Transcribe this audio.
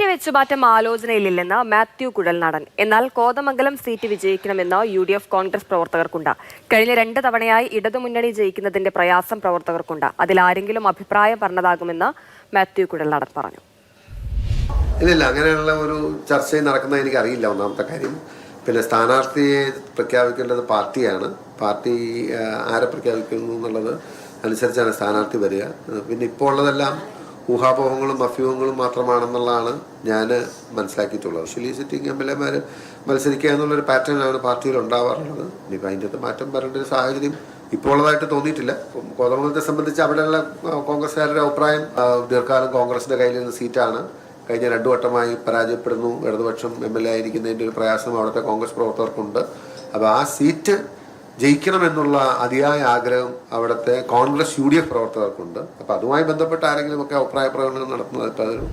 വെച്ചുമാറ്റം ആലോചനയിലില്ലെന്ന് മാത്യു കുഴൽനാടൻ. എന്നാൽ Kothamangalam seat വിജയിക്കണമെന്ന് UDF Congress പ്രവർത്തകർക്കുണ്ട്. കഴിഞ്ഞ 2 തവണയായി ഇടതുമുന്നണി ജയിക്കുന്നതിന്റെ പ്രയാസം പ്രവർത്തകർക്കുണ്ട്. അതിലാരെങ്കിലും അഭിപ്രായം പറഞ്ഞതാകുമെന്ന് മാത്യു കുഴൽനാടൻ പറഞ്ഞു. ഇല്ല, അങ്ങനെയുള്ള ഒരു ചർച്ച നടക്കുന്നത് എനിക്കറിയില്ല. ഒന്നാമത്തെ കാര്യം. പിന്നെ സ്ഥാനാർത്ഥിയെ പ്രഖ്യാപിക്കേണ്ടത് പാർട്ടിയാണ്. പാർട്ടി ആരെ പ്രഖ്യാപിക്കുന്നു എന്നുള്ളത് അനുസരിച്ചാണ് സ്ഥാനാർത്ഥി വരിക. പിന്നെ ഇപ്പോൾ ഉള്ളതെല്ലാം ഊഹാപോഹങ്ങളും അഭ്യൂഹങ്ങളും മാത്രമാണെന്നുള്ളതാണ് ഞാൻ മനസ്സിലാക്കിയിട്ടുള്ളത്. ആക്ച്വലി സിറ്റിംഗ് MLA മത്സരിക്കുക എന്നുള്ളൊരു പാറ്റേണാണ് പാർട്ടിയിൽ ഉണ്ടാവാറുള്ളത്. ഇനിയിപ്പോൾ അതിൻ്റെ അകത്ത് മാറ്റം വരേണ്ട ഒരു സാഹചര്യം ഇപ്പോൾ ഉള്ളതായിട്ട് തോന്നിയിട്ടില്ല. കോതമംഗലത്തെ സംബന്ധിച്ച് അവിടെയുള്ള കോൺഗ്രസ്സുകാരുടെ അഭിപ്രായം ദീർഘകാലം കോൺഗ്രസിൻ്റെ കയ്യിലിരുന്ന സീറ്റാണ്. കഴിഞ്ഞ 2 വട്ടമായി പരാജയപ്പെടുന്നു. ഇടതുപക്ഷം MLA ആയിരിക്കുന്നതിൻ്റെ ഒരു പ്രയാസം അവിടുത്തെ കോൺഗ്രസ് പ്രവർത്തകർക്കുണ്ട്. അപ്പോൾ ആ സീറ്റ് ജയിക്കണമെന്നുള്ള അതിയായ ആഗ്രഹം അവിടുത്തെ കോൺഗ്രസ് UDF പ്രവർത്തകർക്കുണ്ട്. അപ്പോൾ അതുമായി ബന്ധപ്പെട്ട് ആരെങ്കിലുമൊക്കെ അഭിപ്രായ പ്രകടനം നടത്തുന്നതായിട്ട് അതൊരു